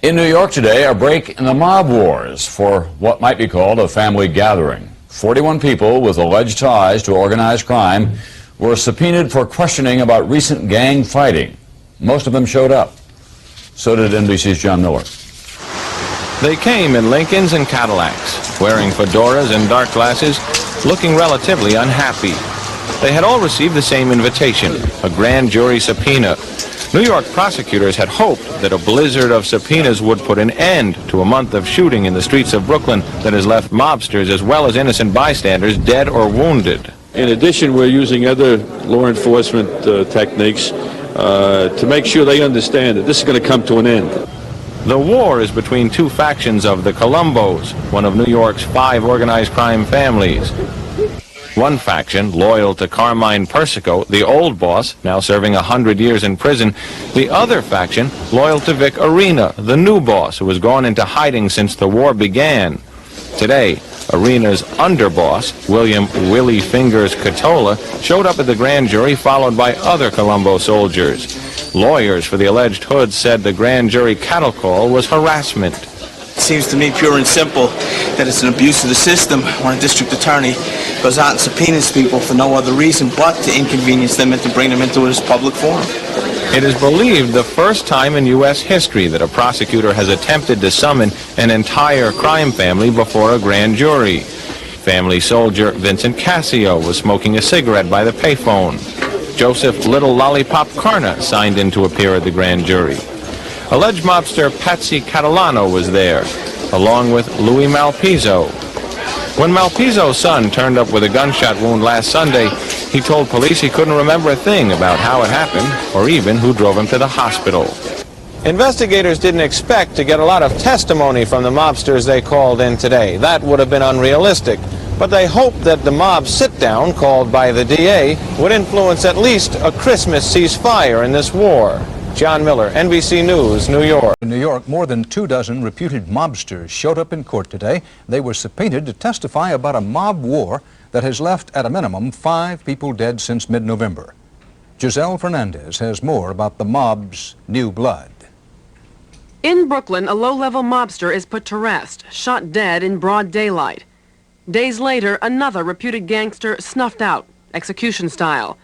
In New York today, a break in the mob wars for what might be called a family gathering. 41 people with alleged ties to organized crime were subpoenaed for questioning about recent gang fighting. Most of them showed up. So did NBC's John Miller. They came in Lincolns and Cadillacs, wearing fedoras and dark glasses, looking relatively unhappy. They had all received the same invitation, a grand jury subpoena. New York prosecutors had hoped that a blizzard of subpoenas would put an end to a month of shooting in the streets of Brooklyn that has left mobsters as well as innocent bystanders dead or wounded. In addition, we're using other law enforcement techniques to make sure they understand that this is going to come to an end. The war is between two factions of the Colombos, one of New York's 5 organized crime families. One faction, loyal to Carmine Persico, the old boss, now serving 100 years in prison. The other faction, loyal to Vic Orena, the new boss, who has gone into hiding since the war began. Today, Orena's underboss, William Willie Fingers Catola, showed up at the grand jury followed by other Colombo soldiers. Lawyers for the alleged hoods said the grand jury cattle call was harassment. It seems to me pure and simple that it's an abuse of the system when a district attorney goes out and subpoenas people for no other reason but to inconvenience them and to bring them into his public forum. It is believed the first time in U.S. history that a prosecutor has attempted to summon an entire crime family before a grand jury. Family soldier Vincent Cassio was smoking a cigarette by the payphone. Joseph Little Lollipop Carna signed in to appear at the grand jury. Alleged mobster Patsy Catalano was there, along with Louis Malpizzo. When Malpizzo's son turned up with a gunshot wound last Sunday, he told police he couldn't remember a thing about how it happened or even who drove him to the hospital. Investigators didn't expect to get a lot of testimony from the mobsters they called in today. That would have been unrealistic. But they hoped that the mob sit-down, called by the DA, would influence at least a Christmas ceasefire in this war. John Miller, NBC News, New York. In New York, more than 24 reputed mobsters showed up in court today. They were subpoenaed to testify about a mob war that has left, at a minimum, 5 people dead since mid-November. Giselle Fernandez has more about the mob's new blood. In Brooklyn, a low-level mobster is put to rest, shot dead in broad daylight. Days later, another reputed gangster snuffed out, execution style.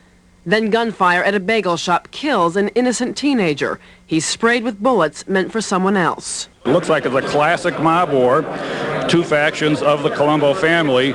Then gunfire at a bagel shop kills an innocent teenager. He's sprayed with bullets meant for someone else. It looks like it's a classic mob war. 2 factions of the Colombo family,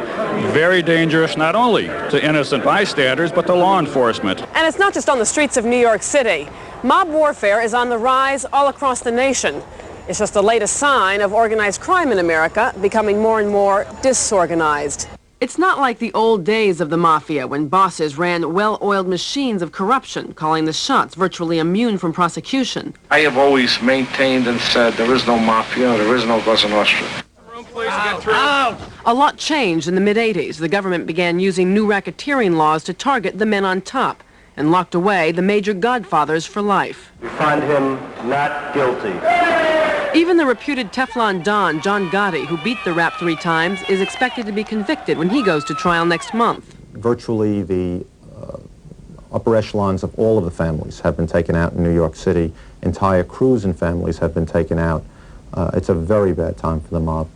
very dangerous not only to innocent bystanders, but to law enforcement. And it's not just on the streets of New York City. Mob warfare is on the rise all across the nation. It's just the latest sign of organized crime in America becoming more and more disorganized. It's not like the old days of the mafia when bosses ran well-oiled machines of corruption, calling the shots virtually immune from prosecution. I have always maintained and said there is no mafia, there is no Cosa Nostra. A lot changed in the mid-'80s. The government began using new racketeering laws to target the men on top and locked away the major godfathers for life. We find him not guilty. Even the reputed Teflon Don, John Gotti, who beat the rap 3 times, is expected to be convicted when he goes to trial next month. Virtually the upper echelons of all of the families have been taken out in New York City. Entire crews and families have been taken out. It's a very bad time for the mob.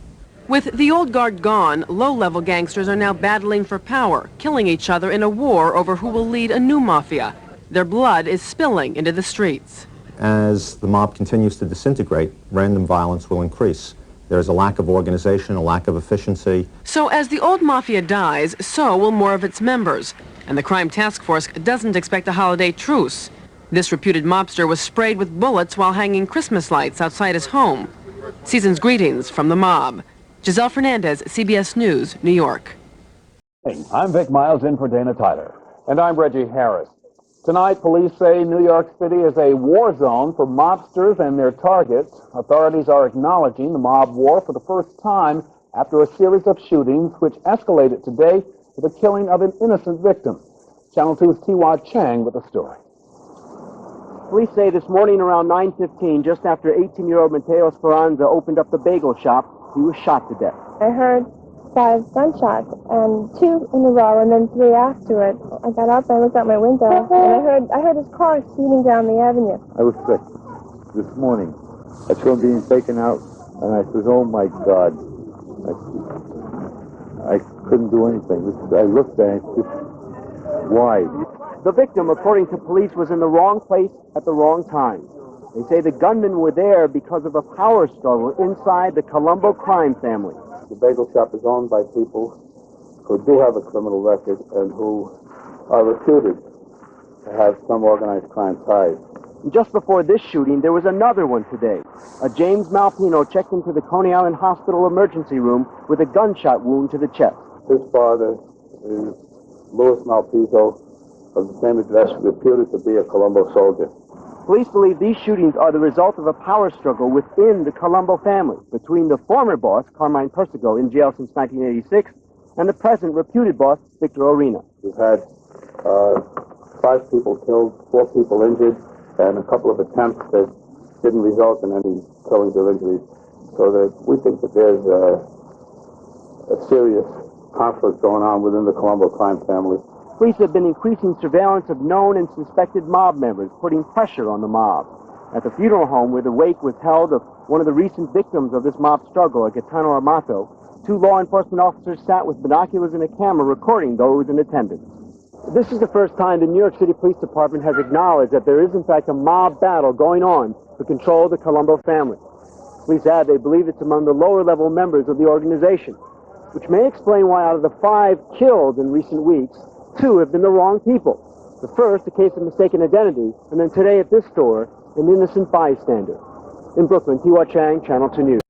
With the old guard gone, low-level gangsters are now battling for power, killing each other in a war over who will lead a new mafia. Their blood is spilling into the streets. As the mob continues to disintegrate, random violence will increase. There's a lack of organization, a lack of efficiency. So as the old mafia dies, so will more of its members. And the crime task force doesn't expect a holiday truce. This reputed mobster was sprayed with bullets while hanging Christmas lights outside his home. Season's greetings from the mob. Giselle Fernandez, CBS News, New York. Hey, I'm Vic Miles in for Dana Tyler. And I'm Reggie Harris. Tonight, police say New York City is a war zone for mobsters and their targets. Authorities are acknowledging the mob war for the first time after a series of shootings which escalated today with the killing of an innocent victim. Channel 2's T.Y. Chang with the story. Police say this morning around 9:15, just after 18-year-old Mateo Speranza opened up the bagel shop, he was shot to death. I heard 5 gunshots, and 2 in a row, and then 3 after it. I got up, I looked out my window, and I heard his car speeding down the avenue. I was sick this morning. I saw him being taken out, and I said, oh my God. I couldn't do anything. I looked at it, why? The victim, according to police, was in the wrong place at the wrong time. They say the gunmen were there because of a power struggle inside the Colombo crime family. The bagel shop is owned by people who do have a criminal record and who are reputed to have some organized crime ties. And just before this shooting, there was another one today. A James Malpino checked into the Coney Island Hospital emergency room with a gunshot wound to the chest. His father is Louis Malpino, of the same address, reputed to be a Colombo soldier. Police believe these shootings are the result of a power struggle within the Colombo family between the former boss, Carmine Persico, in jail since 1986, and the present reputed boss, Vic Orena. We've had 5 people killed, 4 people injured, and a couple of attempts that didn't result in any killings or injuries. So that we think that there's a serious conflict going on within the Colombo crime family. Police have been increasing surveillance of known and suspected mob members, putting pressure on the mob. At the funeral home where the wake was held of one of the recent victims of this mob struggle, Gaetano Amato, 2 law enforcement officers sat with binoculars and a camera recording those in attendance. This is the first time the New York City Police Department has acknowledged that there is in fact a mob battle going on to control the Colombo family. Police add they believe it's among the lower level members of the organization, which may explain why out of the 5 killed in recent weeks, 2 have been the wrong people. The first, a case of mistaken identity, and then today at this store, an innocent bystander. In Brooklyn, Tiwa Chang, Channel 2 News.